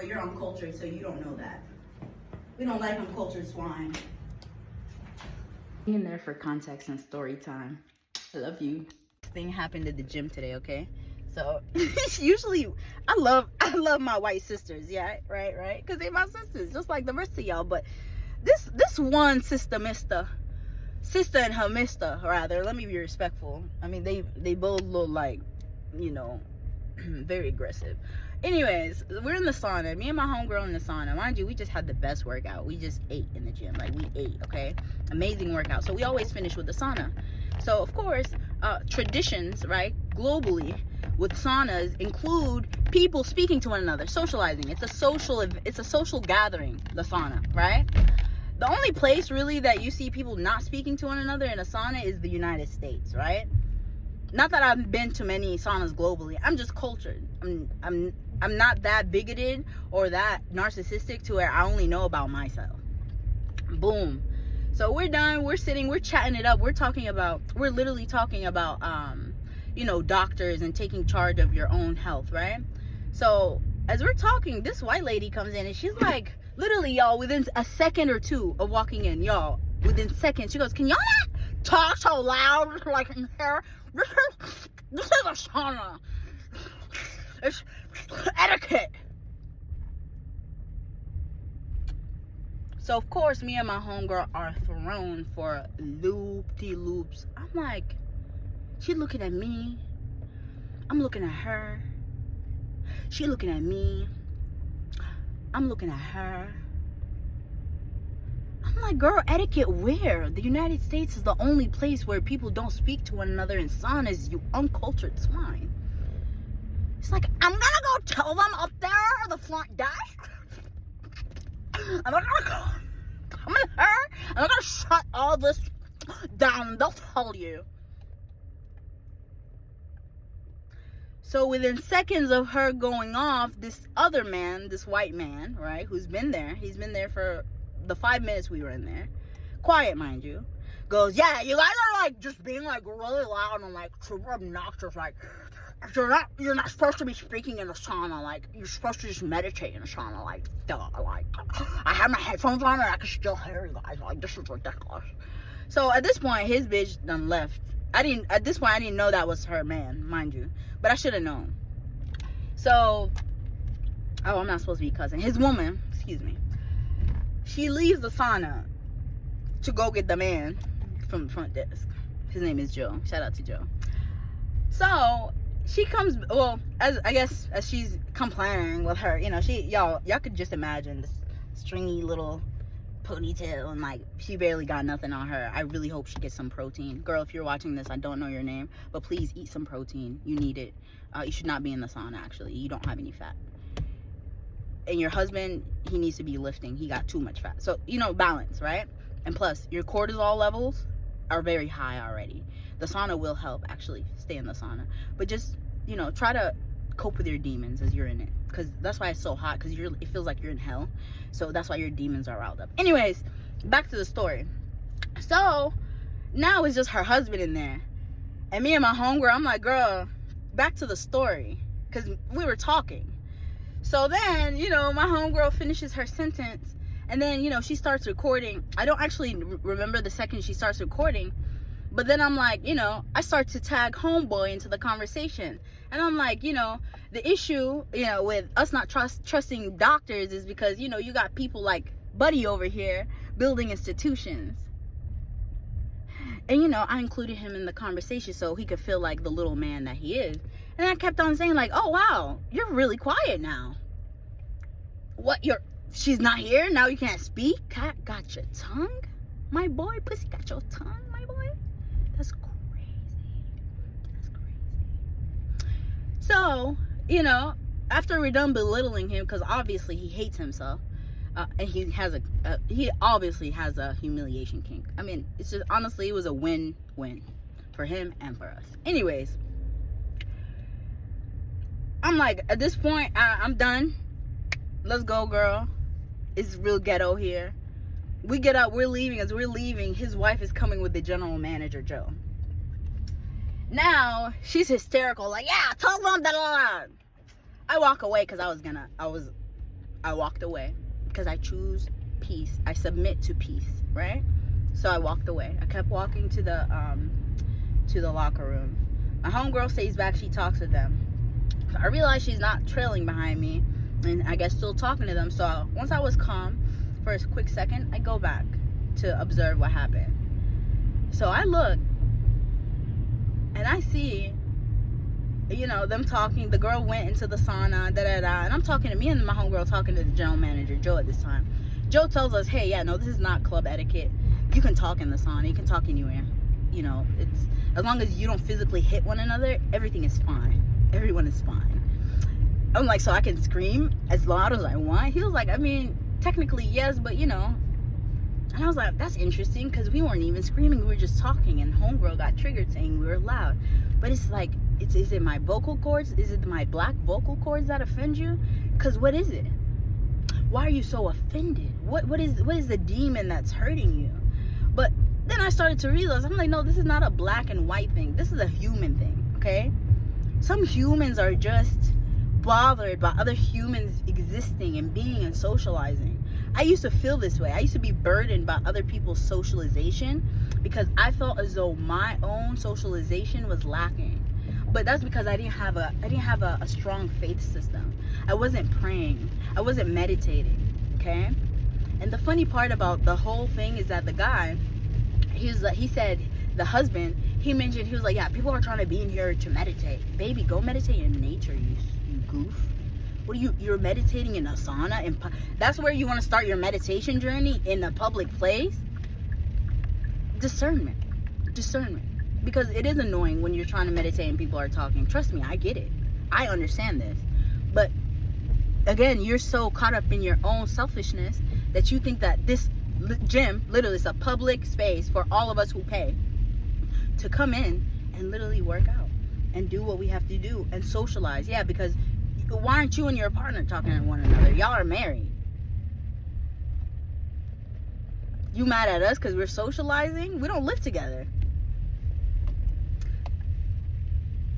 But you're uncultured, so you don't know that. We don't like uncultured swine. In there for context and story time. I love you. This thing happened at the gym today, okay? So usually I love my white sisters, yeah, right? Because they're my sisters, just like the rest of y'all. But this one sister and her mister, rather, let me be respectful. I mean, they both look like, you know, very aggressive. Anyways, we're in the sauna. Me and my homegirl in the sauna. Mind you, we just had the best workout. We just ate in the gym. Like, we ate, okay? Amazing workout. So we always finish with the sauna. So, of course, traditions, right, globally, with saunas include people speaking to one another, socializing. It's a social gathering, the sauna, right? The only place, really, that you see people not speaking to one another in a sauna is the United States, right? Not that I've been to many saunas globally. I'm just cultured. I'm not that bigoted or that narcissistic to where I only know about myself. Boom. So we're done. We're sitting. We're chatting it up. We're literally talking about, you know, doctors and taking charge of your own health, right? So as we're talking, this white lady comes in and she's like, literally, y'all, within a second or two of walking in, y'all, within seconds, she goes, "Can y'all not talk so loud like in here? This is a sauna. It's etiquette." So of course, me and my homegirl are thrown for loop-de-loops. I'm like, she looking at me, I'm looking at her, she looking at me, I'm looking at her. I'm like, girl, etiquette where? The United States is the only place where people don't speak to one another in saunas, you uncultured swine. It's like, I'm gonna go tell them up there at the front desk. I'm gonna come in here. I'm gonna shut all this down. They'll tell you. So within seconds of her going off, this other man, this white man, right, who's been there, he's been there for the 5 minutes we were in there, quiet, mind you, goes, "Yeah, you guys are like just being like really loud and like super obnoxious. Like, you're not supposed to be speaking in a sauna. Like, you're supposed to just meditate in a sauna. Like, duh. Like, I have my headphones on and I can still hear you guys. Like, this is ridiculous." So at this point, his bitch done left. At this point I didn't know that was her man, mind you, but I should have known. So, oh, I'm not supposed to be cousin. His woman, excuse me. She leaves the sauna to go get the man from the front desk. His name is Joe. Shout out to Joe. So she comes, well, as she's complaining with her, you know, y'all could just imagine this stringy little ponytail and like she barely got nothing on her. I really hope she gets some protein. Girl, if you're watching this, I don't know your name, but please eat some protein. You need it. You should not be in the sauna, actually. You don't have any fat. And your husband, he needs to be lifting. He got too much fat. So, you know, balance, right? And plus, your cortisol levels are very high already. The sauna will help, actually. Stay in the sauna. But just, you know, try to cope with your demons as you're in it. Because that's why it's so hot. Because it feels like you're in hell. So that's why your demons are riled up. Anyways, back to the story. So, now it's just her husband in there. And me and my homegirl, I'm like, girl, back to the story. Because we were talking. So then, you know, my homegirl finishes her sentence. And then, you know, she starts recording. I don't actually remember the second she starts recording. But then I'm like, you know, I start to tag homeboy into the conversation. And I'm like, you know, the issue, you know, with us not trusting doctors is because, you know, you got people like Buddy over here building institutions. And, you know, I included him in the conversation so he could feel like the little man that he is. And I kept on saying like, "Oh, wow, you're really quiet now. What, she's not here? Now you can't speak? Cat got your tongue? My boy, pussy got your tongue, my boy? That's crazy. That's crazy." So, you know, after we're done belittling him, because obviously he hates himself, and he obviously has a humiliation kink. I mean, it's just, honestly, it was a win-win for him and for us. Anyways, I'm like, at this point, I'm done. Let's go, girl. It's real ghetto here. We get up, we're leaving. As we're leaving, his wife is coming with the general manager, Joe. Now, she's hysterical, like, "Yeah, tell them that." I walk away because I was I walked away because I choose peace. I submit to peace, right? So I walked away. I kept walking to the locker room. My homegirl stays back. She talks with them. So I realized she's not trailing behind me, and I guess still talking to them. So once I was calm for a quick second, I go back to observe what happened. So I look, and I see, you know, them talking. The girl went into the sauna, and I'm talking to me and my homegirl talking to the general manager, Joe, at this time. Joe tells us, hey, yeah, no, this is not club etiquette. You can talk in the sauna. You can talk anywhere. You know, it's as long as you don't physically hit one another, everything is fine. Everyone is fine. I'm like, so I can scream as loud as I want? He was like, I mean, technically, yes, but, you know. And I was like, that's interesting, because we weren't even screaming. We were just talking, and homegirl got triggered saying we were loud. But it's like, is it my vocal cords? Is it my black vocal cords that offend you? Because what is it? Why are you so offended? What is the demon that's hurting you? But then I started to realize, I'm like, no, this is not a black and white thing. This is a human thing, okay? Some humans are just bothered by other humans existing and being and socializing. I used to feel this way. I used to be burdened by other people's socialization because I felt as though my own socialization was lacking. But that's because I didn't have a strong faith system. I wasn't praying. I wasn't meditating, okay? And the funny part about the whole thing is that the guy, he said, the husband, he mentioned, he was like, yeah, people are trying to be in here to meditate. Baby, go meditate in nature, you goof. What are you're meditating in a sauna? And that's where you want to start your meditation journey, in a public place? Discernment. Because it is annoying when you're trying to meditate and people are talking. Trust me, I get it. I understand this. But again, you're so caught up in your own selfishness that you think that this gym, literally, is a public space for all of us who pay to come in and literally work out and do what we have to do and socialize. Yeah, because why aren't you and your partner talking to one another? Y'all are married. You mad at us because we're socializing? We don't live together.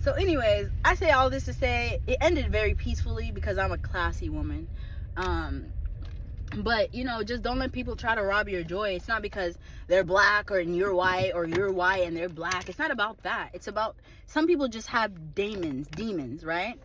So anyways, I say all this to say it ended very peacefully because I'm a classy woman. But, you know, just don't let people try to rob your joy. It's not because they're black or you're white and they're black. It's not about that. It's about, some people just have demons, right?